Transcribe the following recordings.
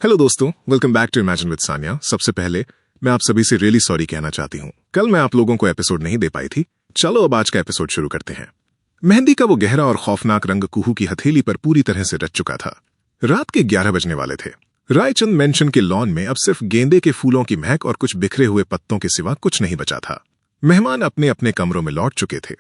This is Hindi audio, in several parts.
हेलो दोस्तों, welcome back to imagine with Sania. सबसे पहले मैं आप सभी से रियली सॉरी कहना चाहती हूँ। कल मैं आप लोगों को एपिसोड नहीं दे पाई थी। चलो अब आज का एपिसोड शुरू करते हैं। मेहंदी का वो गहरा और खौफनाक रंग कुहू की हथेली पर पूरी तरह से रच चुका था। रात के 11 बजने वाले थे। रायचंद मेंशन के लॉन में अब सिर्फ गेंदे के फूलों की महक और कुछ बिखरे हुए पत्तों के सिवा कुछ नहीं बचा था। मेहमान अपने अपने कमरों में लौट चुके थे।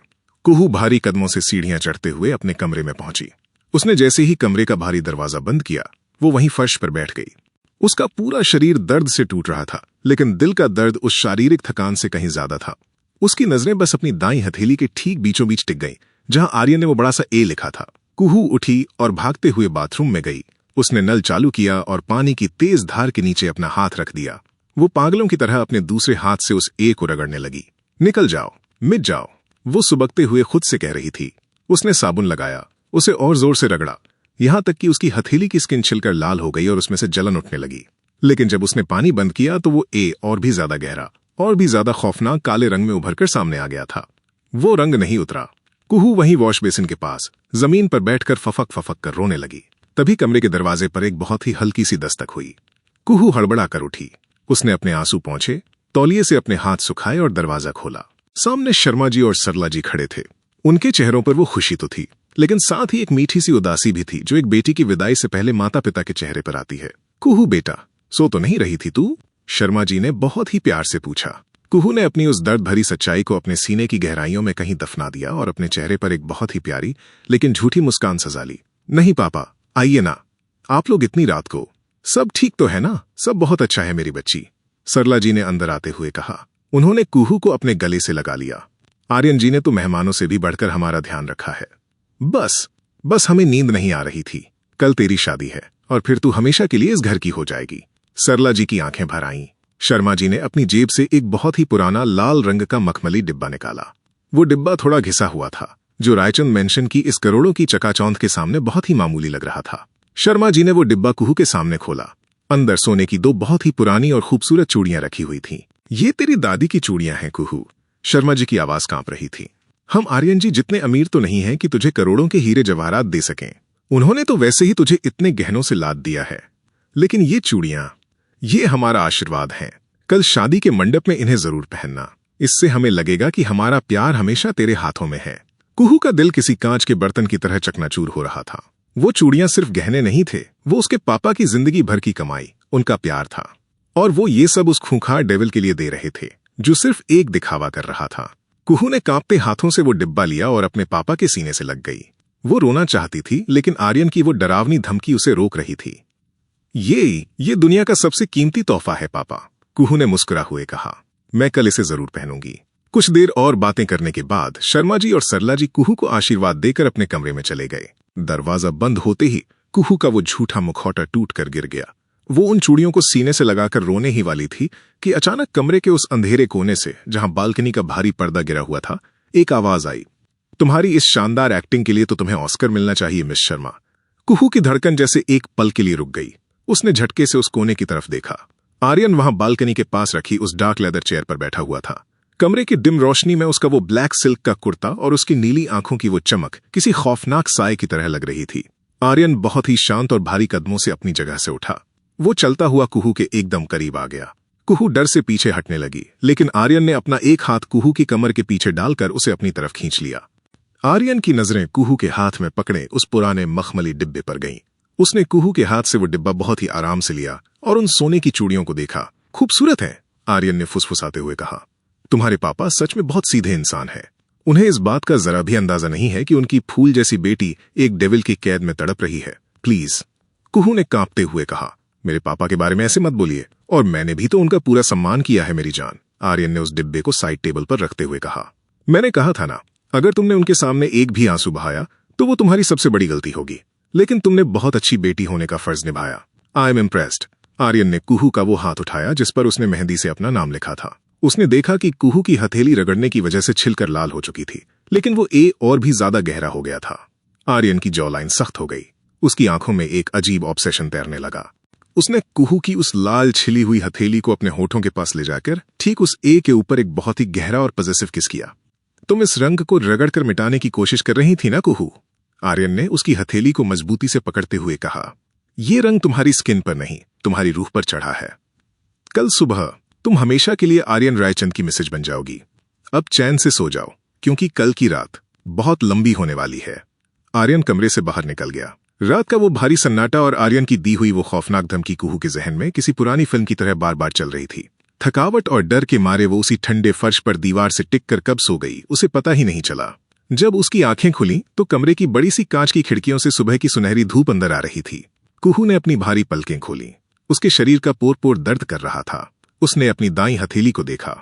कुहू भारी कदमों से सीढ़ियां चढ़ते हुए अपने कमरे में पहुंची। उसने जैसे ही कमरे का भारी दरवाजा बंद किया, वो वहीं फर्श पर बैठ गई। उसका पूरा शरीर दर्द से टूट रहा था, लेकिन दिल का दर्द उस शारीरिक थकान से कहीं ज्यादा था। उसकी नजरें बस अपनी दाईं हथेली के ठीक बीचों बीच टिक गईं, जहां आर्यन ने वो बड़ा सा ए लिखा था। कुहू उठी और भागते हुए बाथरूम में गई। उसने नल चालू किया और पानी की तेज धार के नीचे अपना हाथ रख दिया। वो पागलों की तरह अपने दूसरे हाथ से उस ए को रगड़ने लगी। निकल जाओ, मिट जाओ, वो सुबकते हुए खुद से कह रही थी। उसने साबुन लगाया, उसे और जोर से रगड़ा, यहां तक कि उसकी हथेली की स्किन छिलकर लाल हो गई और उसमें से जलन उठने लगी। लेकिन जब उसने पानी बंद किया तो वो ए और भी ज्यादा गहरा और भी ज्यादा खौफनाक काले रंग में उभरकर सामने आ गया था। वो रंग नहीं उतरा। कुहू वहीं वॉश बेसिन के पास जमीन पर बैठकर फफक फफक कर रोने लगी। तभी कमरे के दरवाजे पर एक बहुत ही हल्की सी दस्तक हुई। कुहू हड़बड़ा कर उठी। उसने अपने आंसू पोंछे, तौलिए से अपने हाथ सुखाए और दरवाजा खोला। सामने शर्मा जी और सरला जी खड़े थे। उनके चेहरों पर वो खुशी तो थी, लेकिन साथ ही एक मीठी सी उदासी भी थी, जो एक बेटी की विदाई से पहले माता पिता के चेहरे पर आती है। कुहू बेटा, सो तो नहीं रही थी तू? शर्मा जी ने बहुत ही प्यार से पूछा। कुहू ने अपनी उस दर्द भरी सच्चाई को अपने सीने की गहराइयों में कहीं दफना दिया और अपने चेहरे पर एक बहुत ही प्यारी लेकिन झूठी मुस्कान सजा ली। नहीं पापा, आइए ना, आप लोग इतनी रात को। सब ठीक तो है ना? सब बहुत अच्छा है मेरी बच्ची, सरला जी ने अंदर आते हुए कहा। उन्होंने कुहू को अपने गले से लगा लिया। आर्यन जी ने तो मेहमानों से भी बढ़कर हमारा ध्यान रखा है। बस हमें नींद नहीं आ रही थी। कल तेरी शादी है और फिर तू हमेशा के लिए इस घर की हो जाएगी। सरला जी की आंखें भर आईं। शर्मा जी ने अपनी जेब से एक बहुत ही पुराना लाल रंग का मखमली डिब्बा निकाला। वो डिब्बा थोड़ा घिसा हुआ था, जो रायचंद मेंशन की इस करोड़ों की चकाचौंध के सामने बहुत ही मामूली लग रहा था। शर्मा जी ने वो डिब्बा कुहू के सामने खोला। अंदर सोने की 2 बहुत ही पुरानी और खूबसूरत चूड़ियां रखी हुई थीं। ये तेरी दादी की चूड़ियां हैं कुहू, शर्मा जी की आवाज कांप रही थी। हम आर्यन जी जितने अमीर तो नहीं हैं कि तुझे करोड़ों के हीरे जवाहरात दे सकें। उन्होंने तो वैसे ही तुझे इतने गहनों से लाद दिया है, लेकिन ये चूड़ियां, ये हमारा आशीर्वाद हैं। कल शादी के मंडप में इन्हें जरूर पहनना। इससे हमें लगेगा कि हमारा प्यार हमेशा तेरे हाथों में है। कुहू का दिल किसी कांच के बर्तन की तरह चकनाचूर हो रहा था। वो चूड़ियां सिर्फ गहने नहीं थे, वो उसके पापा की जिंदगी भर की कमाई, उनका प्यार था। और वो ये सब उस खूंखार डेविल के लिए दे रहे थे, जो सिर्फ एक दिखावा कर रहा था। कुहू ने कांपते हाथों से वो डिब्बा लिया और अपने पापा के सीने से लग गई। वो रोना चाहती थी, लेकिन आर्यन की वो डरावनी धमकी उसे रोक रही थी। ये दुनिया का सबसे कीमती तोहफा है पापा, कुहू ने मुस्कुरा हुए कहा। मैं कल इसे जरूर पहनूंगी। कुछ देर और बातें करने के बाद शर्मा जी और सरला जी कुहू को आशीर्वाद देकर अपने कमरे में चले गए। दरवाजा बंद होते ही कुहू का वो झूठा मुखौटा टूट कर गिर गया। वो उन चूड़ियों को सीने से लगाकर रोने ही वाली थी कि अचानक कमरे के उस अंधेरे कोने से, जहां बालकनी का भारी पर्दा गिरा हुआ था, एक आवाज आई। तुम्हारी इस शानदार एक्टिंग के लिए तो तुम्हें ऑस्कर मिलना चाहिए मिस शर्मा। कुहू की धड़कन जैसे एक पल के लिए रुक गई। उसने झटके से उस कोने की तरफ देखा। आर्यन वहां बालकनी के पास रखी उस डार्क लेदर चेयर पर बैठा हुआ था। कमरे की डिम रोशनी में उसका वो ब्लैक सिल्क का कुर्ता और उसकी नीली आंखों की वो चमक किसी खौफनाक साए की तरह लग रही थी। आर्यन बहुत ही शांत और भारी कदमों से अपनी जगह से उठा। वो चलता हुआ कुहू के एकदम करीब आ गया। कुहू डर से पीछे हटने लगी, लेकिन आर्यन ने अपना एक हाथ कुहू की कमर के पीछे डालकर उसे अपनी तरफ खींच लिया। आर्यन की नजरें कुहू के हाथ में पकड़े उस पुराने मखमली डिब्बे पर गईं। उसने कुहू के हाथ से वो डिब्बा बहुत ही आराम से लिया और उन सोने की चूड़ियों को देखा। खूबसूरत है, आर्यन ने फुसफुसाते हुए कहा। तुम्हारे पापा सच में बहुत सीधे इंसान है। उन्हें इस बात का जरा भी अंदाजा नहीं है कि उनकी फूल जैसी बेटी एक डेविल की कैद में तड़प रही है। प्लीज, कुहू ने कांपते हुए कहा। मेरे पापा के बारे में ऐसे मत बोलिए, और मैंने भी तो उनका पूरा सम्मान किया है मेरी जान, आर्यन ने उस डिब्बे को साइड टेबल पर रखते हुए कहा। मैंने कहा था ना, अगर तुमने उनके सामने एक भी आंसू बहाया तो वो तुम्हारी सबसे बड़ी गलती होगी, लेकिन तुमने बहुत अच्छी बेटी होने का फर्ज निभाया। I am impressed. आर्यन ने कुहू का वो हाथ उठाया जिस पर उसने मेहंदी से अपना नाम लिखा था। उसने देखा कि कुहू की हथेली रगड़ने की वजह से छिलकर लाल हो चुकी थी, लेकिन वो ए और भी ज्यादा गहरा हो गया था। आर्यन की जॉलाइन सख्त हो गई। उसकी आंखों में एक अजीब ऑब्सेशन तैरने लगा। उसने कुहू की उस लाल छिली हुई हथेली को अपने होठों के पास ले जाकर ठीक उस ए के ऊपर एक बहुत ही गहरा और पॉजिटिव किस किया। तुम इस रंग को रगड़कर मिटाने की कोशिश कर रही थी ना कुहू? आर्यन ने उसकी हथेली को मजबूती से पकड़ते हुए कहा। ये रंग तुम्हारी स्किन पर नहीं, तुम्हारी रूह पर चढ़ा है। कल सुबह तुम हमेशा के लिए आर्यन रायचंद की मिसेज बन जाओगी। अब चैन से सो जाओ, क्योंकि कल की रात बहुत लंबी होने वाली है। आर्यन कमरे से बाहर निकल गया। रात का वो भारी सन्नाटा और आर्यन की दी हुई वो खौफनाक धमकी कुहू के जहन में किसी पुरानी फिल्म की तरह बार बार चल रही थी। थकावट और डर के मारे वो उसी ठंडे फर्श पर दीवार से टिक कर कब सो गई उसे पता ही नहीं चला। जब उसकी आंखें खुली तो कमरे की बड़ी सी कांच की खिड़कियों से सुबह की सुनहरी धूप अंदर आ रही थी। कुहू ने अपनी भारी पलकें खोली। उसके शरीर का पोर पोर दर्द कर रहा था। उसने अपनी दाईं हथेली को देखा।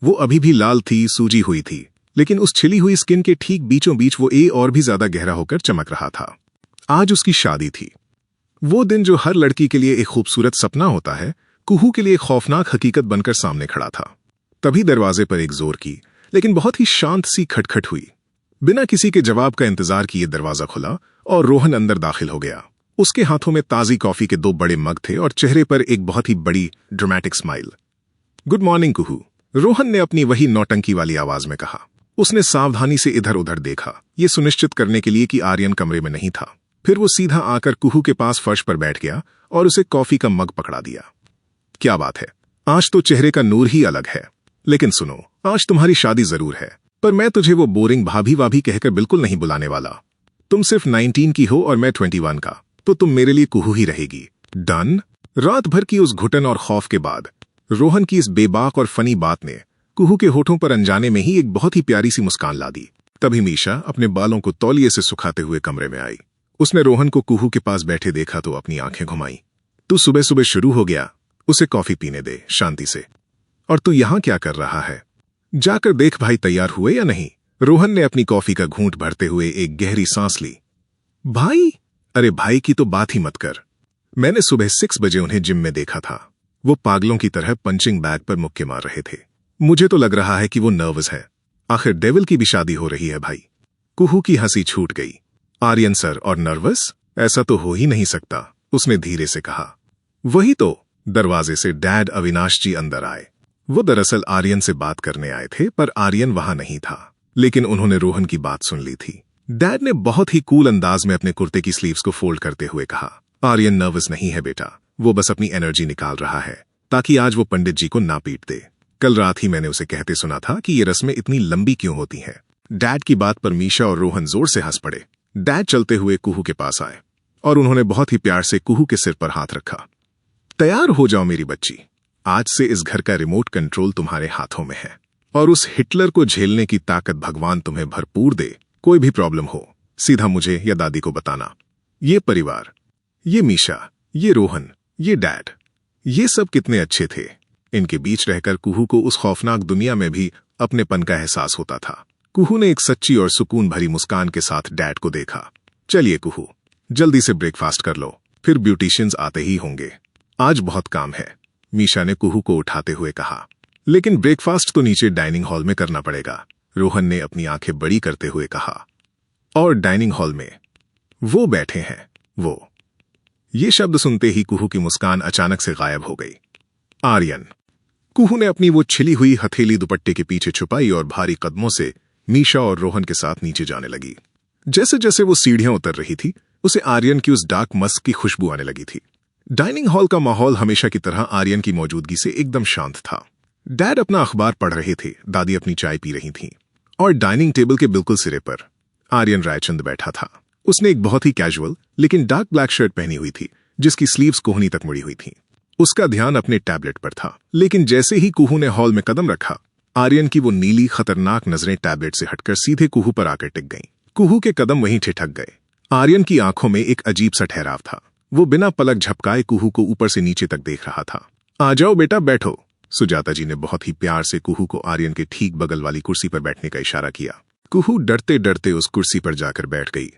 वो अभी भी लाल थी, सूजी हुई थी, लेकिन उस छिली हुई स्किन के ठीक बीचों बीच वो और भी ज्यादा गहरा होकर चमक रहा था। आज उसकी शादी थी। वो दिन जो हर लड़की के लिए एक खूबसूरत सपना होता है, कुहू के लिए एक खौफनाक हकीकत बनकर सामने खड़ा था। तभी दरवाजे पर एक जोर की लेकिन बहुत ही शांत सी खटखट हुई। बिना किसी के जवाब का इंतजार किए दरवाजा खुला और रोहन अंदर दाखिल हो गया। उसके हाथों में ताजी कॉफी के 2 बड़े मग थे और चेहरे पर एक बहुत ही बड़ी ड्रामेटिक स्माइल। गुड मॉर्निंग कुहू, रोहन ने अपनी वही नौटंकी वाली आवाज में कहा। उसने सावधानी से इधर उधर देखा, ये सुनिश्चित करने के लिए कि आर्यन कमरे में नहीं था। फिर वो सीधा आकर कुहू के पास फर्श पर बैठ गया और उसे कॉफी का मग पकड़ा दिया। क्या बात है, आज तो चेहरे का नूर ही अलग है। लेकिन सुनो, आज तुम्हारी शादी जरूर है, पर मैं तुझे वो बोरिंग भाभी वाभी कहकर बिल्कुल नहीं बुलाने वाला। तुम सिर्फ 19 की हो और मैं 21 का, तो तुम मेरे लिए कुहू ही रहेगी। डन? रात भर की उस घुटन और खौफ के बाद रोहन की इस बेबाक और फनी बात ने कुहू के होठों पर अनजाने में ही एक बहुत ही प्यारी सी मुस्कान ला दी। तभी मीशा अपने बालों को तौलिए से सुखाते हुए कमरे में आई। उसने रोहन को कुहू के पास बैठे देखा तो अपनी आंखें घुमाई। तू सुबह सुबह शुरू हो गया, उसे कॉफी पीने दे शांति से। और तू यहां क्या कर रहा है? जाकर देख भाई तैयार हुए या नहीं। रोहन ने अपनी कॉफी का घूंट भरते हुए एक गहरी सांस ली। भाई? अरे भाई की तो बात ही मत कर। मैंने सुबह 6 बजे उन्हें जिम में देखा था। वो पागलों की तरह पंचिंग बैग पर मुक्के मार रहे थे। मुझे तो लग रहा है कि वो नर्वस है। आखिर डेविल की भी शादी हो रही है भाई। कुहू की हंसी छूट गई। आर्यन सर और नर्वस? ऐसा तो हो ही नहीं सकता, उसने धीरे से कहा। वही तो। दरवाजे से डैड अविनाश जी अंदर आए। वो दरअसल आर्यन से बात करने आए थे, पर आर्यन वहां नहीं था। लेकिन उन्होंने रोहन की बात सुन ली थी। डैड ने बहुत ही कूल अंदाज में अपने कुर्ते की स्लीव्स को फोल्ड करते हुए कहा, आर्यन नर्वस नहीं है बेटा, वो बस अपनी एनर्जी निकाल रहा है ताकि आज वो पंडित जी को ना पीट दे। कल रात ही मैंने उसे कहते सुना था कि ये रस्में इतनी लंबी क्यों होती हैं। डैड की बात पर मीशा और रोहन जोर से हंस पड़े। डैड चलते हुए कुहू के पास आए और उन्होंने बहुत ही प्यार से कुहू के सिर पर हाथ रखा। तैयार हो जाओ मेरी बच्ची, आज से इस घर का रिमोट कंट्रोल तुम्हारे हाथों में है और उस हिटलर को झेलने की ताकत भगवान तुम्हें भरपूर दे। कोई भी प्रॉब्लम हो सीधा मुझे या दादी को बताना। ये परिवार, ये मीशा, ये रोहन, ये डैड, ये सब कितने अच्छे थे। इनके बीच रहकर कुहू को उस खौफनाक दुनिया में भी अपनेपन का एहसास होता था। कुहू ने एक सच्ची और सुकून भरी मुस्कान के साथ डैड को देखा। चलिए कुहू, जल्दी से ब्रेकफास्ट कर लो, फिर ब्यूटिशियंस आते ही होंगे। आज बहुत काम है, मीशा ने कुहू को उठाते हुए कहा। लेकिन ब्रेकफास्ट तो नीचे डाइनिंग हॉल में करना पड़ेगा, रोहन ने अपनी आंखें बड़ी करते हुए कहा। और डाइनिंग हॉल में वो बैठे हैं, वो। ये शब्द सुनते ही कुहू की मुस्कान अचानक से गायब हो गई। आर्यन। कुहू ने अपनी वो छिली हुई हथेली दुपट्टे के पीछे छुपाई और भारी कदमों से मीशा और रोहन के साथ नीचे जाने लगी। जैसे जैसे वो सीढ़ियां उतर रही थी, उसे आर्यन की उस डार्क मस्क की खुशबू आने लगी थी। डाइनिंग हॉल का माहौल हमेशा की तरह आर्यन की मौजूदगी से एकदम शांत था। डैड अपना अखबार पढ़ रहे थे, दादी अपनी चाय पी रही थीं, और डाइनिंग टेबल के बिल्कुल सिरे पर आर्यन रायचंद बैठा था। उसने एक बहुत ही कैजुअल लेकिन डार्क ब्लैक शर्ट पहनी हुई थी, जिसकी स्लीव्स कोहनी तक मुड़ी हुई थीं। उसका ध्यान अपने टैबलेट पर था, लेकिन जैसे ही कुहू ने हॉल में कदम रखा, आर्यन की वो नीली खतरनाक नजरें टैबलेट से हटकर सीधे कुहू पर आकर टिक गईं। कुहू के कदम वहीं ठिठक गए। आर्यन की आंखों में एक अजीब सा ठहराव था। वो बिना पलक झपकाए कुहू को ऊपर से नीचे तक देख रहा था। आ जाओ बेटा, बैठो, सुजाता जी ने बहुत ही प्यार से कुहू को आर्यन के ठीक बगल वाली कुर्सी पर बैठने का इशारा किया। कुहू डरते डरते उस कुर्सी पर जाकर बैठ गई।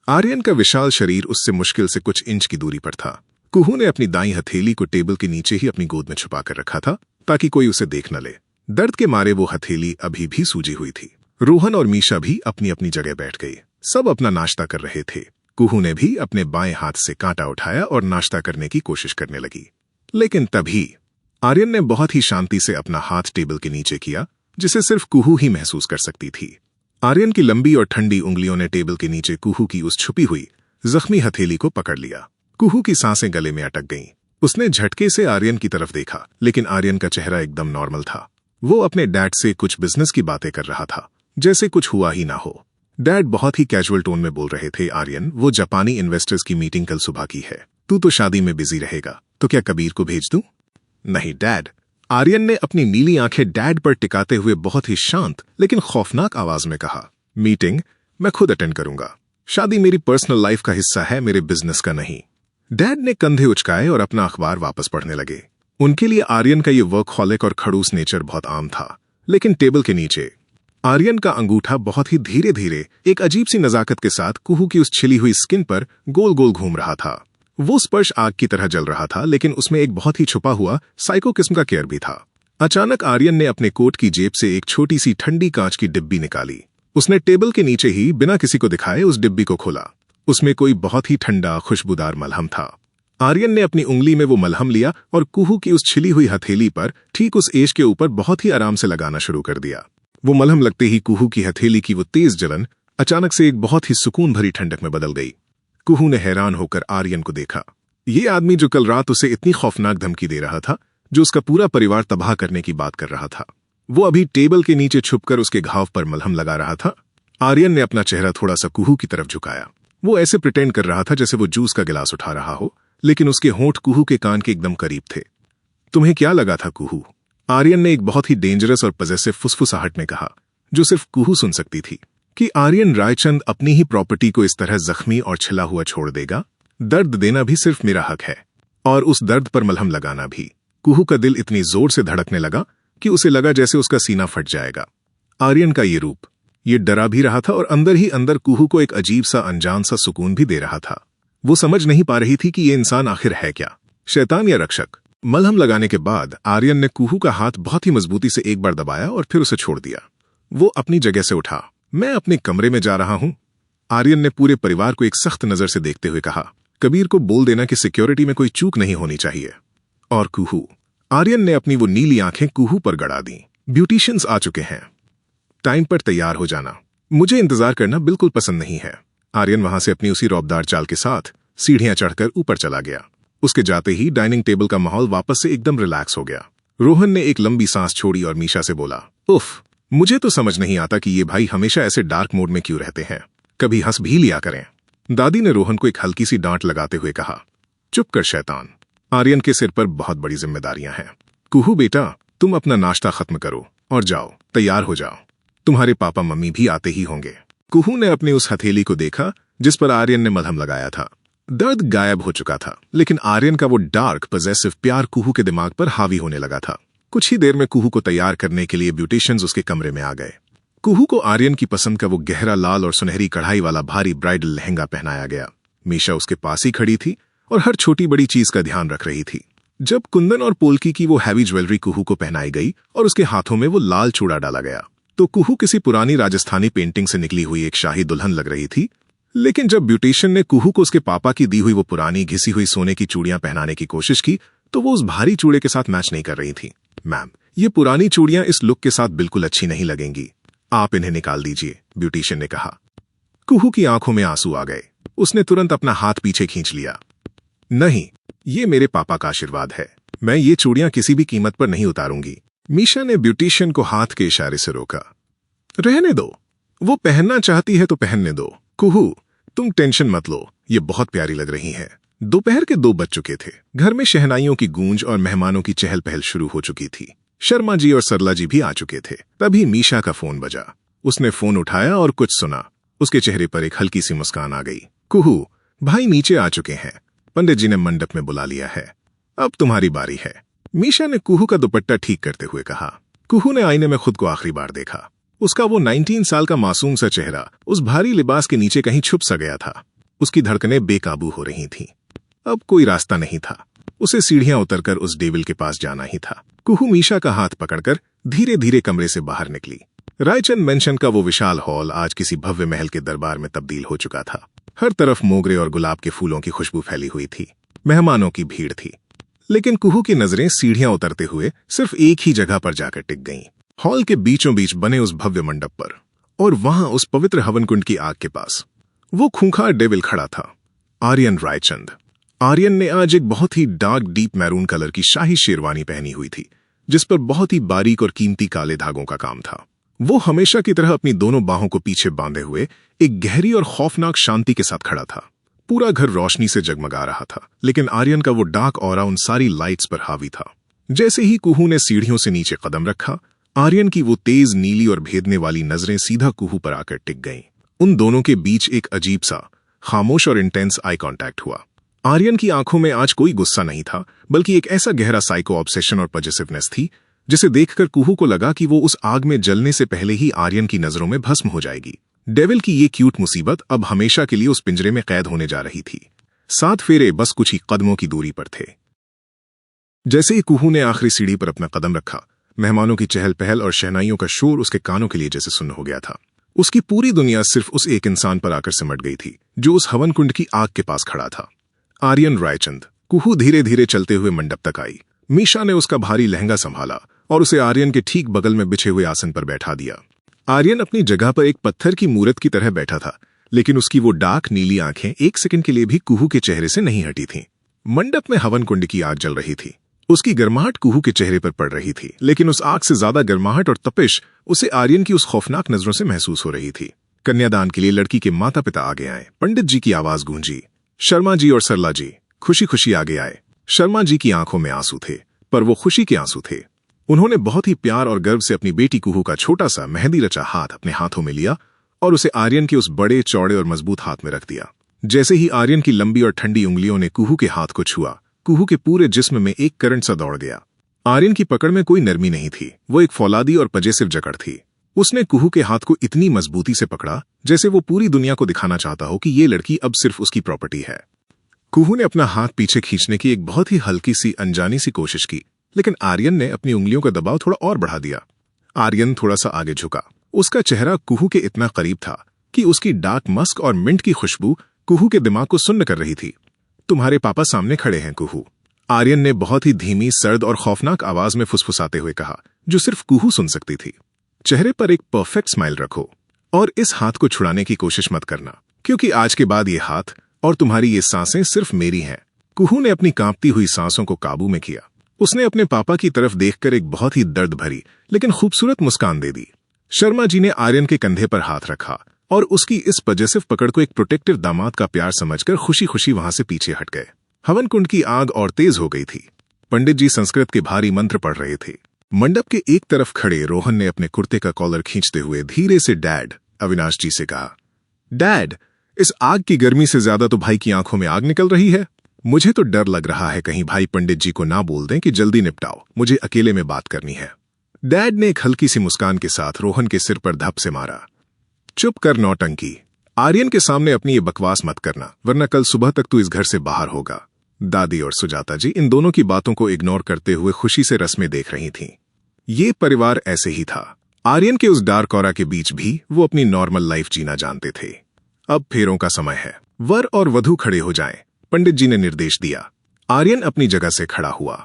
आर्यन का विशाल शरीर उससे मुश्किल से कुछ इंच की दूरी पर था। कुहू ने अपनी दाईं हथेली को टेबल के नीचे ही अपनी गोद में छुपा कर रखा था, ताकि कोई उसे देख न ले। दर्द के मारे वो हथेली अभी भी सूजी हुई थी। रोहन और मीशा भी अपनी अपनी जगह बैठ गई। सब अपना नाश्ता कर रहे थे। कुहू ने भी अपने बाएं हाथ से कांटा उठाया और नाश्ता करने की कोशिश करने लगी। लेकिन तभी आर्यन ने बहुत ही शांति से अपना हाथ टेबल के नीचे किया, जिसे सिर्फ कुहू ही महसूस कर सकती थी। आर्यन की लंबी और ठंडी उंगलियों ने टेबल के नीचे कुहू की उस छुपी हुई जख्मी हथेली को पकड़ लिया। कुहू की सांसें गले में अटक गईं। उसने झटके से आर्यन की तरफ देखा, लेकिन आर्यन का चेहरा एकदम नॉर्मल था। वो अपने डैड से कुछ बिजनेस की बातें कर रहा था, जैसे कुछ हुआ ही ना हो। डैड बहुत ही कैजुअल टोन में बोल रहे थे, आर्यन, वो जापानी इन्वेस्टर्स की मीटिंग कल सुबह की है। तू तो शादी में बिजी रहेगा, तो क्या कबीर को भेज दूं? नहीं डैड। आर्यन ने अपनी नीली आंखें डैड पर टिकाते हुए बहुत ही शांत लेकिन खौफनाक आवाज में कहा, मीटिंग मैं खुद अटेंड करूंगा। शादी मेरी पर्सनल लाइफ का हिस्सा है, मेरे बिजनेस का नहीं। डैड ने कंधे उचकाए और अपना अखबार वापस पढ़ने लगे। उनके लिए आर्यन का ये वर्कहॉलिक और खड़ूस नेचर बहुत आम था, लेकिन टेबल के नीचे आर्यन का अंगूठा बहुत ही धीरे धीरे एक अजीब सी नजाकत के साथ कुहू की उस छिली हुई स्किन पर गोल गोल घूम रहा था। वो स्पर्श आग की तरह जल रहा था, लेकिन उसमें एक बहुत ही छुपा हुआ साइको किस्म का केयर भी था। अचानक आर्यन ने अपने कोट की जेब से एक छोटी सी ठंडी कांच की डिब्बी निकाली। उसने टेबल के नीचे ही बिना किसी को दिखाए उस डिब्बी को खोला। उसमें कोई बहुत ही ठंडा खुशबूदार मलहम था। आर्यन ने अपनी उंगली में वो मलहम लिया और कुहू की उस छिली हुई हथेली पर ठीक उस एज के ऊपर बहुत ही आराम से लगाना शुरू कर दिया। वो मलहम लगते ही कुहू की हथेली की वो तेज जलन अचानक से एक बहुत ही सुकून भरी ठंडक में बदल गई। कुहू ने हैरान होकर आर्यन को देखा। ये आदमी जो कल रात उसे इतनी खौफनाक धमकी दे रहा था, जो उसका पूरा परिवार तबाह करने की बात कर रहा था, वो अभी टेबल के नीचे छुपकर उसके घाव पर मलहम लगा रहा था। आर्यन ने अपना चेहरा थोड़ा सा कुहू की तरफ झुकाया। वो ऐसे प्रिटेंड कर रहा था जैसे वो जूस का गिलास उठा रहा हो, लेकिन उसके होंठ कुहू के कान के एकदम करीब थे। तुम्हें क्या लगा था कुहू? आर्यन ने एक बहुत ही डेंजरस और पजेसिव फुसफुसाहट में कहा, जो सिर्फ कुहू सुन सकती थी। कि आर्यन रायचंद अपनी ही प्रॉपर्टी को इस तरह जख्मी और छिला हुआ छोड़ देगा? दर्द देना भी सिर्फ मेरा हक है, और उस दर्द पर मलहम लगाना भी। कुहू का दिल इतनी जोर से धड़कने लगा कि उसे लगा जैसे उसका सीना फट जाएगा। आर्यन का ये रूप, ये डरा भी रहा था और अंदर ही अंदर कुहू को एक अजीब सा अनजान सा सुकून भी दे रहा था। वो समझ नहीं पा रही थी कि ये इंसान आखिर है क्या, शैतान या रक्षक। मलहम लगाने के बाद आर्यन ने कुहू का हाथ बहुत ही मजबूती से एक बार दबाया और फिर उसे छोड़ दिया। वो अपनी जगह से उठा। मैं अपने कमरे में जा रहा हूं। आर्यन ने पूरे परिवार को एक सख्त नजर से देखते हुए कहा, कबीर को बोल देना कि सिक्योरिटी में कोई चूक नहीं होनी चाहिए। और कुहू, आर्यन ने अपनी वो नीली आंखें कुहू पर गड़ा दी। ब्यूटिशियंस आ चुके हैं, टाइम पर तैयार हो जाना। मुझे इंतजार करना बिल्कुल पसंद नहीं है। आर्यन वहां से अपनी उसी रौबदार चाल के साथ सीढ़ियां चढ़कर ऊपर चला गया। उसके जाते ही डाइनिंग टेबल का माहौल वापस से एकदम रिलैक्स हो गया। रोहन ने एक लंबी सांस छोड़ी और मीशा से बोला, उफ, मुझे तो समझ नहीं आता कि ये भाई हमेशा ऐसे डार्क मोड में क्यों रहते हैं। कभी हंस भी लिया करें। दादी ने रोहन को एक हल्की सी डांट लगाते हुए कहा, चुप कर शैतान, आर्यन के सिर पर बहुत बड़ी जिम्मेदारियां हैं। कुहू बेटा, तुम अपना नाश्ता खत्म करो और जाओ, तैयार हो जाओ। तुम्हारे पापा मम्मी भी आते ही होंगे। कुहू ने अपनी उस हथेली को देखा जिस पर आर्यन ने मलहम लगाया था। दर्द गायब हो चुका था, लेकिन आर्यन का वो डार्क पजेसिव प्यार कुहू के दिमाग पर हावी होने लगा था। कुछ ही देर में कुहू को तैयार करने के लिए ब्यूटिशियंस उसके कमरे में आ गए। कुहू को आर्यन की पसंद का वो गहरा लाल और सुनहरी कढ़ाई वाला भारी ब्राइडल लहंगा पहनाया गया। मीशा उसके पास ही खड़ी थी और हर छोटी बड़ी चीज का ध्यान रख रही थी। जब कुंदन और पोल्की की वो हैवी ज्वेलरी कुहू को पहनाई गई और उसके हाथों में वो लाल चूड़ा डाला गया, तो कुहू किसी पुरानी राजस्थानी पेंटिंग से निकली हुई एक शाही दुल्हन लग रही थी। लेकिन जब ब्यूटिशियन ने कुहू को उसके पापा की दी हुई वो पुरानी घिसी हुई सोने की चूड़ियां पहनाने की कोशिश की, तो वो उस भारी चूड़े के साथ मैच नहीं कर रही थी। मैम, ये पुरानी चूड़ियां इस लुक के साथ बिल्कुल अच्छी नहीं लगेंगी, आप इन्हें निकाल दीजिए, ब्यूटिशियन ने कहा। कुहू की आंखों में आंसू आ गए। उसने तुरंत अपना हाथ पीछे खींच लिया। नहीं, ये मेरे पापा का आशीर्वाद है, मैं ये चूड़ियां किसी भी कीमत पर नहीं उतारूंगी। मीशा ने ब्यूटिशियन को हाथ के इशारे से रोका। रहने दो, वो पहनना चाहती है तो पहनने दो। कुहू, तुम टेंशन मत लो, ये बहुत प्यारी लग रही है। दोपहर के 2 बज चुके थे। घर में शहनाइयों की गूंज और मेहमानों की चहल पहल शुरू हो चुकी थी। शर्मा जी और सरला जी भी आ चुके थे। तभी मीशा का फोन बजा। उसने फोन उठाया और कुछ सुना। उसके चेहरे पर एक हल्की सी मुस्कान आ गई। कुहू, भाई नीचे आ चुके हैं, पंडित जी ने मंडप में बुला लिया है, अब तुम्हारी बारी है। मीशा ने कुहू का दुपट्टा ठीक करते हुए कहा। कुहू ने आईने में खुद को आखिरी बार देखा। उसका वो 19 साल का मासूम सा चेहरा उस भारी लिबास के नीचे कहीं छुप सा गया था। उसकी धड़कनें बेकाबू हो रही थीं। अब कोई रास्ता नहीं था, उसे सीढ़ियां उतरकर उस डेविल के पास जाना ही था। कुहू मीशा का हाथ पकड़कर धीरे धीरे कमरे से बाहर निकली। रायचंद मेंशन का वो विशाल हॉल आज किसी भव्य महल के दरबार में तब्दील हो चुका था। हर तरफ मोगरे और गुलाब के फूलों की खुशबू फैली हुई थी। मेहमानों की भीड़ थी, लेकिन कुहू की नजरें सीढ़ियां उतरते हुए सिर्फ एक ही जगह पर जाकर टिक गईं। हॉल के बीचों बीच बने उस भव्य मंडप पर, और वहां उस पवित्र हवन कुंड की आग के पास वो खूंखार डेविल खड़ा था, आर्यन रायचंद। आर्यन ने आज एक बहुत ही डार्क डीप मैरून कलर की शाही शेरवानी पहनी हुई थी, जिस पर बहुत ही बारीक और कीमती काले धागों का काम था। वो हमेशा की तरह अपनी दोनों बाहों को पीछे बांधे हुए एक गहरी और खौफनाक शांति के साथ खड़ा था। पूरा घर रोशनी से जगमगा रहा था, लेकिन आर्यन का वो डार्क ऑरा उन सारी लाइट्स पर हावी था। जैसे ही कुहू ने सीढ़ियों से नीचे कदम रखा, आर्यन की वो तेज नीली और भेदने वाली नजरें सीधा कुहू पर आकर टिक गईं। उन दोनों के बीच एक अजीब सा खामोश और इंटेंस आई कांटेक्ट हुआ। आर्यन की आंखों में आज कोई गुस्सा नहीं था, बल्कि एक ऐसा गहरा साइको ऑब्सेशन और पॉजेसिवनेस थी, जिसे देखकर कुहू को लगा कि वो उस आग में जलने से पहले ही आर्यन की नजरों में भस्म हो जाएगी। डेविल की ये क्यूट मुसीबत अब हमेशा के लिए उस पिंजरे में कैद होने जा रही थी। 7 फेरे बस कुछ ही कदमों की दूरी पर थे। जैसे ही कुहू ने आखिरी सीढ़ी पर अपना कदम रखा, मेहमानों की चहल पहल और शहनाइयों का शोर उसके कानों के लिए जैसे सुन्न हो गया था। उसकी पूरी दुनिया सिर्फ उस एक इंसान पर आकर सिमट गई थी, जो उस हवन कुंड की आग के पास खड़ा था। आर्यन रायचंद। कुहू धीरे धीरे चलते हुए मंडप तक आई। मीशा ने उसका भारी लहंगा संभाला और उसे आर्यन के ठीक बगल में बिछे हुए आसन पर बैठा दिया। आर्यन अपनी जगह पर एक पत्थर की मूरत की तरह बैठा था, लेकिन उसकी वो डार्क नीली आंखें एक सेकंड के लिए भी कुहू के चेहरे से नहीं हटी थीं। मंडप में हवन कुंड की आग जल रही थी। उसकी गर्माहट कुहू के चेहरे पर पड़ रही थी, लेकिन उस आग से ज्यादा गर्माहट और तपिश उसे आर्यन की उस खौफनाक नजरों से महसूस हो रही थी। कन्यादान के लिए लड़की के माता पिता आगे आए। पंडित जी की आवाज गूंजी। शर्मा जी और सरला जी खुशी खुशी आगे आए। शर्मा जी की आंखों में आंसू थे, पर वो खुशी के आंसू थे। उन्होंने बहुत ही प्यार और गर्व से अपनी बेटी कुहू का छोटा सा मेहंदी रचा हाथ अपने हाथों में लिया और उसे आर्यन के उस बड़े चौड़े और मजबूत हाथ में रख दिया। जैसे ही आर्यन की लंबी और ठंडी उंगलियों ने कुहू के हाथ को छुआ, कुहू के पूरे जिस्म में एक करंट सा दौड़ गया। आर्यन की पकड़ में कोई नरमी नहीं थी, वो एक फौलादी और पजेसिव जकड़ थी। उसने कुहू के हाथ को इतनी मजबूती से पकड़ा जैसे वो पूरी दुनिया को दिखाना चाहता हो कि ये लड़की अब सिर्फ उसकी प्रॉपर्टी है। कुहू ने अपना हाथ पीछे खींचने की एक बहुत ही हल्की सी अनजानी सी कोशिश की, लेकिन आर्यन ने अपनी उंगलियों का दबाव थोड़ा और बढ़ा दिया। आर्यन थोड़ा सा आगे झुका। उसका चेहरा कुहू के इतना करीब था कि उसकी डार्क मस्क और मिंट की खुशबू कुहू के दिमाग को सुन्न कर रही थी। तुम्हारे पापा सामने खड़े हैं कुहू, आर्यन ने बहुत ही धीमी, सर्द और खौफनाक आवाज में फुसफुसाते हुए कहा, जो सिर्फ कुहू सुन सकती थी। चेहरे पर एक परफेक्ट स्माइल रखो और इस हाथ को छुड़ाने की कोशिश मत करना, क्योंकि आज के बाद ये हाथ और तुम्हारी ये सांसें सिर्फ मेरी हैं। कुहू ने अपनी कांपती हुई सांसों को काबू में किया। उसने अपने पापा की तरफ देखकर एक बहुत ही दर्द भरी लेकिन खूबसूरत मुस्कान दे दी। शर्मा जी ने आर्यन के कंधे पर हाथ रखा और उसकी इस पजेसिव पकड़ को एक प्रोटेक्टिव दामाद का प्यार समझकर खुशी खुशी वहां से पीछे हट गए। हवन कुंड की आग और तेज हो गई थी। पंडित जी संस्कृत के भारी मंत्र पढ़ रहे थे। मंडप के एक तरफ खड़े रोहन ने अपने कुर्ते का कॉलर खींचते हुए धीरे से डैड अविनाश जी से कहा, डैड, इस आग की गर्मी से ज्यादा तो भाई की आंखों में आग निकल रही है। मुझे तो डर लग रहा है कहीं भाई पंडित जी को ना बोल दें कि जल्दी निपटाओ, मुझे अकेले में बात करनी है। डैड ने एक हल्की सी मुस्कान के साथ रोहन के सिर पर धप से मारा। चुप कर नौटंकी, आर्यन के सामने अपनी ये बकवास मत करना, वरना कल सुबह तक तू इस घर से बाहर होगा। दादी और सुजाता जी इन दोनों की बातों को इग्नोर करते हुए खुशी से रस्में देख रही थीं। ये परिवार ऐसे ही था। आर्यन के उस डार्क ऑरा के बीच भी वो अपनी नॉर्मल लाइफ जीना जानते थे। अब फेरों का समय है, वर और वधू खड़े हो जाएं, पंडित जी ने निर्देश दिया। आर्यन अपनी जगह से खड़ा हुआ।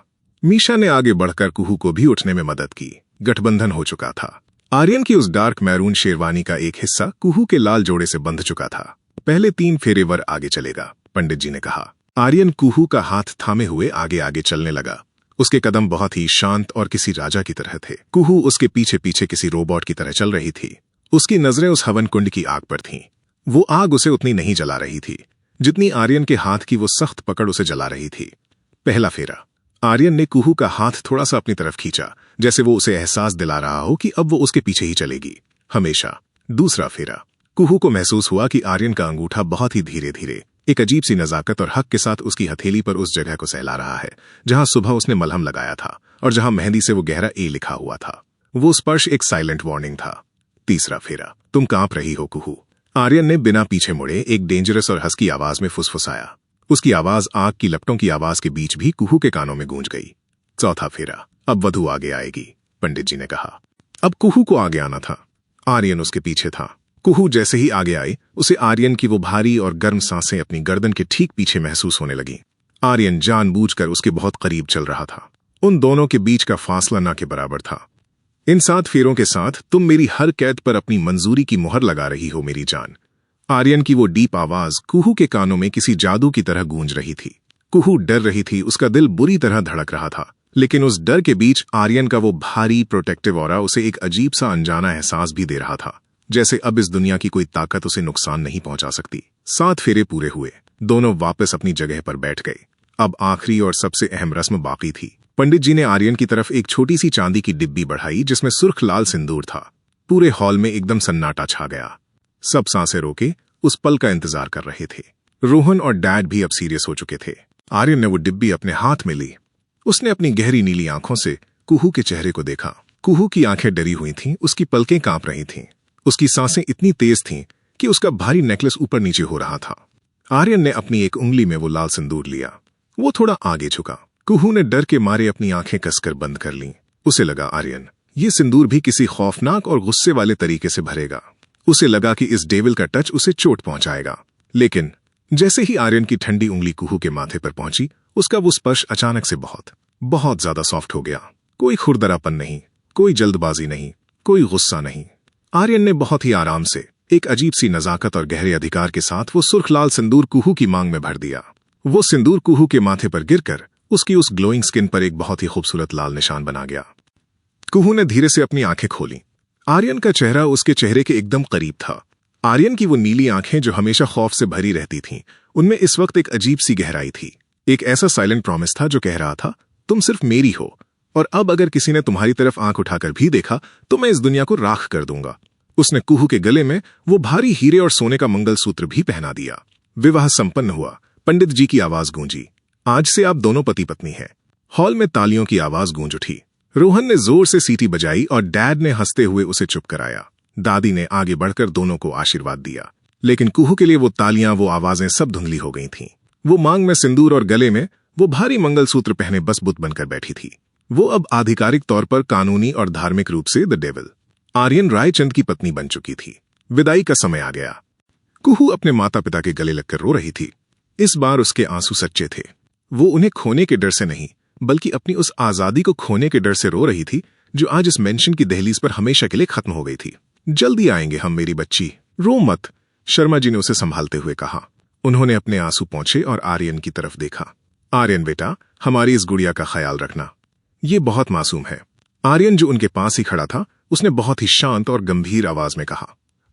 मीशा ने आगे बढ़कर कुहू को भी उठने में मदद की। गठबंधन हो चुका था। आर्यन की उस डार्क मैरून शेरवानी का एक हिस्सा कुहू के लाल जोड़े से बंध चुका था। पहले 3 फेरे वर आगे चलेगा, पंडित जी ने कहा। आर्यन कुहू का हाथ थामे हुए आगे आगे चलने लगा। उसके कदम बहुत ही शांत और किसी राजा की तरह थे। कुहू उसके पीछे पीछे किसी रोबोट की तरह चल रही थी। उसकी नजरें उस हवन कुंड की आग पर थीं। वो आग उसे उतनी नहीं जला रही थी जितनी आर्यन के हाथ की वो सख्त पकड़ उसे जला रही थी। पहला फेरा। आर्यन ने कुहू का हाथ थोड़ा सा अपनी तरफ खींचा, जैसे वो उसे एहसास दिला रहा हो कि अब वो उसके पीछे ही चलेगी हमेशा। दूसरा फेरा। कुहू को महसूस हुआ कि आर्यन का अंगूठा बहुत ही धीरे धीरे, एक अजीब सी नजाकत और हक के साथ उसकी हथेली पर उस जगह को सहला रहा है जहां सुबह उसने मलहम लगाया था और जहां मेहंदी से वो गहरा ए लिखा हुआ था। वो स्पर्श एक साइलेंट वार्निंग था। तीसरा फेरा। तुम कांप रही हो कुहू, आर्यन ने बिना पीछे मुड़े एक डेंजरस और हस्की आवाज में फुसफुसाया। उसकी आवाज आग की लपटों की आवाज के बीच भी कुहू के कानों में गूंज गई। चौथा फेरा। अब वधू आगे आएगी, पंडित जी ने कहा। अब कुहू को आगे आना था। आर्यन उसके पीछे था। कुहू जैसे ही आगे आई, उसे आर्यन की वो भारी और गर्म सांसें अपनी गर्दन के ठीक पीछे महसूस होने लगी। आर्यन जानबूझकर उसके बहुत करीब चल रहा था। उन दोनों के बीच का फासला ना के बराबर था। इन 7 फेरों के साथ तुम मेरी हर कैद पर अपनी मंजूरी की मुहर लगा रही हो मेरी जान। आर्यन की वो डीप आवाज कुहू के कानों में किसी जादू की तरह गूंज रही थी। कुहू डर रही थी, उसका दिल बुरी तरह धड़क रहा था, लेकिन उस डर के बीच आर्यन का वो भारी प्रोटेक्टिव ऑरा उसे एक अजीब सा अनजाना एहसास भी दे रहा था, जैसे अब इस दुनिया की कोई ताकत उसे नुकसान नहीं पहुंचा सकती। 7 फेरे पूरे हुए, दोनों वापस अपनी जगह पर बैठ गए। अब आखिरी और सबसे अहम रस्म बाकी थी। पंडित जी ने आर्यन की तरफ एक छोटी सी चांदी की डिब्बी बढ़ाई जिसमें सुर्ख लाल सिंदूर था। पूरे हॉल में एकदम सन्नाटा छा गया। सब सांसें रोके उस पल का इंतजार कर रहे थे। रोहन और डैड भी अब सीरियस हो चुके थे। आर्यन ने वो डिब्बी अपने हाथ में ली। उसने अपनी गहरी नीली आंखों से कुहू के चेहरे को देखा। कुहू की आंखें डरी हुई थीं, उसकी पलकें कांप रही थीं, उसकी सांसें इतनी तेज थीं कि उसका भारी नेकलेस ऊपर नीचे हो रहा था। आर्यन ने अपनी एक उंगली में वो लाल सिंदूर लिया। वो थोड़ा आगे झुका। कुहू ने डर के मारे अपनी आंखें कसकर बंद कर लीं। उसे लगा आर्यन ये सिंदूर भी किसी खौफनाक और गुस्से वाले तरीके से भरेगा। उसे लगा कि इस डेविल का टच उसे चोट पहुंचाएगा। लेकिन जैसे ही आर्यन की ठंडी उंगली कुहू के माथे पर पहुंची, उसका वो स्पर्श अचानक से बहुत ज्यादा सॉफ्ट हो गया। कोई खुरदरापन नहीं, कोई जल्दबाजी नहीं, कोई गुस्सा नहीं। आर्यन ने बहुत ही आराम से, एक अजीब सी नजाकत और गहरे अधिकार के साथ वो सुर्ख लाल सिंदूर कुहू की मांग में भर दिया। वो सिंदूर कुहू के माथे पर गिरकर उसकी उस ग्लोइंग स्किन पर एक बहुत ही खूबसूरत लाल निशान बना गया। कुहू ने धीरे से अपनी आंखें खोली। आर्यन का चेहरा उसके चेहरे के एकदम करीब था। आर्यन की वो नीली आंखें जो हमेशा खौफ से भरी रहती थीं, उनमें इस वक्त एक अजीब सी गहराई थी। एक ऐसा साइलेंट प्रॉमिस था जो कह रहा था, तुम सिर्फ मेरी हो, और अब अगर किसी ने तुम्हारी तरफ आंख उठाकर भी देखा तो मैं इस दुनिया को राख कर दूंगा। उसने कुहू के गले में वो भारी हीरे और सोने का मंगलसूत्र भी पहना दिया। विवाह संपन्न हुआ। पंडित जी की आवाज गूंजी, आज से आप दोनों पति पत्नी हैं। हॉल में तालियों की आवाज गूंज उठी। रोहन ने जोर से सीटी बजाई और डैड ने हंसते हुए उसे चुप कराया। दादी ने आगे बढ़कर दोनों को आशीर्वाद दिया, लेकिन कुहू के लिए वो तालियां, वो आवाजें सब धुंधली हो गई थीं। वो मांग में सिंदूर और गले में वो भारी मंगलसूत्र पहने बस बुत बनकर बैठी थी। वो अब आधिकारिक तौर पर कानूनी और धार्मिक रूप से द डेविल, आर्यन रायचंद की पत्नी बन चुकी थी। विदाई का समय आ गया। कुहू अपने माता पिता के गले लगकर रो रही थी। इस बार उसके आंसू सच्चे थे। वो उन्हें खोने के डर से नहीं, बल्कि अपनी उस आजादी को खोने के डर से रो रही थी जो आज इस मेंशन की दहलीज पर हमेशा के लिए खत्म हो गई थी। जल्दी आएंगे हम मेरी बच्ची, रो मत, शर्मा जी ने उसे संभालते हुए कहा। उन्होंने अपने आंसू पोंछे और आर्यन की तरफ देखा। आर्यन बेटा, हमारी इस गुड़िया का ख्याल रखना, ये बहुत मासूम है। आर्यन जो उनके पास ही खड़ा था, उसने बहुत ही शांत और गंभीर आवाज में कहा,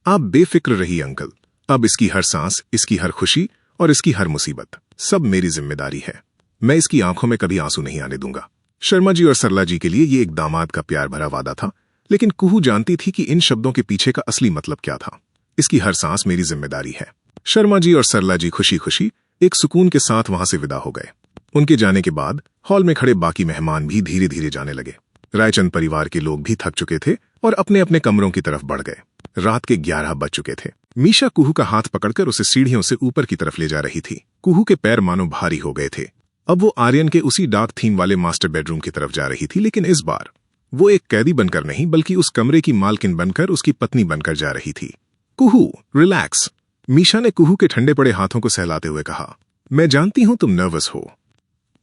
आप बेफिक्र रहिए अंकल, अब इसकी हर सांस, इसकी हर खुशी और इसकी हर मुसीबत सब मेरी जिम्मेदारी है। मैं इसकी आंखों में कभी आंसू नहीं आने दूंगा। शर्मा जी और सरला जी के लिए ये एक दामाद का प्यार भरा वादा था, लेकिन कुहू जानती थी कि इन शब्दों के पीछे का असली मतलब क्या था। इसकी हर सांस मेरी जिम्मेदारी है। शर्मा जी और सरला जी खुशी खुशी एक सुकून के साथ वहां से विदा हो गए। उनके जाने के बाद हॉल में खड़े बाकी मेहमान भी धीरे धीरे जाने लगे। रायचंद परिवार के लोग भी थक चुके थे और अपने अपने कमरों की तरफ बढ़ गए। रात के 11 बज चुके थे। मीशा कुहू का हाथ पकड़कर उसे सीढ़ियों से ऊपर की तरफ ले जा रही थी। कुहू के पैर मानो भारी हो गए थे। अब वो आर्यन के उसी डार्क थीम वाले मास्टर बेडरूम की तरफ जा रही थी, लेकिन इस बार वो एक कैदी बनकर नहीं, बल्कि उस कमरे की मालकिन बनकर, उसकी पत्नी बनकर जा रही थी। कुहू, रिलैक्स, मीशा ने कुहू के ठंडे पड़े हाथों को सहलाते हुए कहा। मैं जानती हूं तुम नर्वस हो।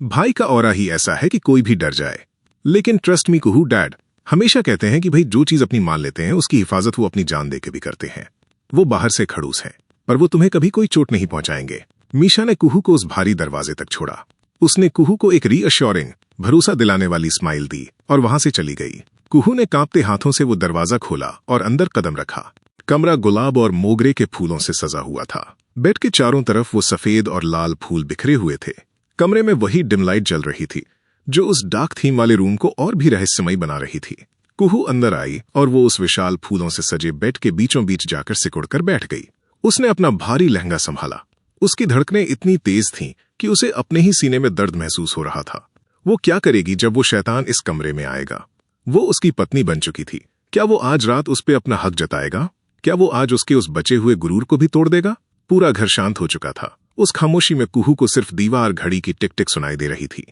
भाई का ऑरा ही ऐसा है कि कोई भी डर जाए, लेकिन ट्रस्ट मी कुहू, डैड हमेशा कहते हैं कि भाई जो चीज अपनी मान लेते हैं उसकी हिफाजत वो अपनी जान देके भी करते हैं। वो बाहर से खड़ूस हैं, पर वो तुम्हें कभी कोई चोट नहीं पहुंचाएंगे। मीशा ने कुहू को उस भारी दरवाजे तक छोड़ा। उसने कुहू को एक रीअश्योरिंग, भरोसा दिलाने वाली स्माइल दी और वहां से चली गई। कुहू ने कांपते हाथों से वो दरवाजा खोला और अंदर कदम रखा। कमरा गुलाब और मोगरे के फूलों से सजा हुआ था। बेड के चारों तरफ वो सफेद और लाल फूल बिखरे हुए थे। कमरे में वही डिम लाइट जल रही थी जो उस डार्क थीम वाले रूम को और भी रहस्यमयी बना रही थी। कुहू अंदर आई और वो उस विशाल फूलों से सजे बेड के बीचों बीच जाकर सिकुड़कर बैठ गई। उसने अपना भारी लहंगा संभाला। उसकी धड़कनें इतनी तेज थीं कि उसे अपने ही सीने में दर्द महसूस हो रहा था। वो क्या करेगी जब वो शैतान इस कमरे में आएगा? वो उसकी पत्नी बन चुकी थी। क्या वो आज रात उस पे अपना हक जताएगा? क्या वो आज उसके उस बचे हुए गुरूर को भी तोड़ देगा? पूरा घर शांत हो चुका था। उस खामोशी में कुहू को सिर्फ दीवार घड़ी की टिक टिक सुनाई दे रही थी।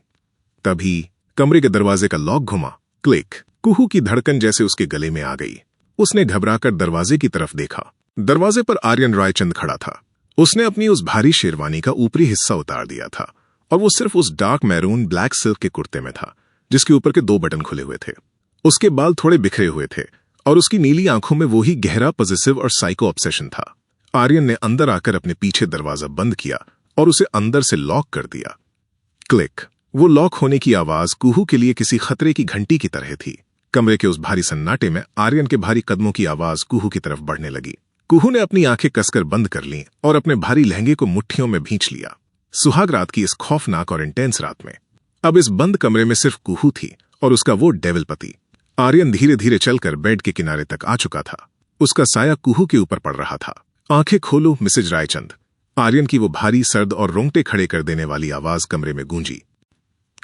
तभी कमरे के दरवाजे का लॉक घुमा। क्लिक। कुहू की धड़कन जैसे उसके गले में आ गई। उसने घबराकर दरवाजे की तरफ देखा। दरवाजे पर आर्यन रायचंद खड़ा था। उसने अपनी उस भारी शेरवानी का ऊपरी हिस्सा उतार दिया था और वो सिर्फ उस डार्क मैरून ब्लैक सिल्क के कुर्ते में था जिसके ऊपर के 2 बटन खुले हुए थे। उसके बाल थोड़े बिखरे हुए थे और उसकी नीली आंखों में वही गहरा पॉजिटिव और साइको ऑब्सेशन था। आर्यन ने अंदर आकर अपने पीछे दरवाजा बंद किया और उसे अंदर से लॉक कर दिया। क्लिक। वो लॉक होने की आवाज कुहू के लिए किसी खतरे की घंटी की तरह थी। कमरे के उस भारी सन्नाटे में आर्यन के भारी कदमों की आवाज कुहू की तरफ बढ़ने लगी। कुहू ने अपनी आंखें कसकर बंद कर लीं और अपने भारी लहंगे को मुट्ठियों में भींच लिया। सुहाग रात की इस खौफनाक और इंटेंस रात में अब इस बंद कमरे में सिर्फ कुहू थी और उसका वो डेविल पति। आर्यन धीरे धीरे चलकर बेड के किनारे तक आ चुका था। उसका साया कुहू के ऊपर पड़ रहा था। आंखें खोलो मिसेज रायचंद। आर्यन की वो भारी सर्द और रोंगटे खड़े कर देने वाली आवाज कमरे में गूंजी।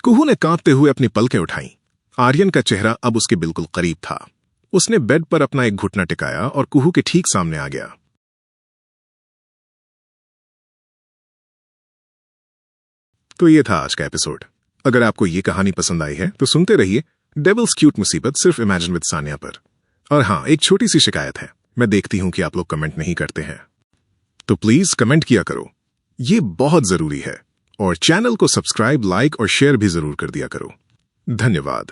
कुहू ने कांपते हुए अपनी पलकें उठाईं। आर्यन का चेहरा अब उसके बिल्कुल करीब था। उसने बेड पर अपना एक घुटना टिकाया और कुहू के ठीक सामने आ गया। तो ये था आज का एपिसोड। अगर आपको ये कहानी पसंद आई है तो सुनते रहिए डेविल्स क्यूट मुसीबत सिर्फ इमेजिन विद सानिया पर। और हाँ, एक छोटी सी शिकायत है, मैं देखती हूं कि आप लोग कमेंट नहीं करते हैं, तो प्लीज कमेंट किया करो, ये बहुत जरूरी है। और चैनल को सब्सक्राइब, लाइक और शेयर भी जरूर कर दिया करो। धन्यवाद।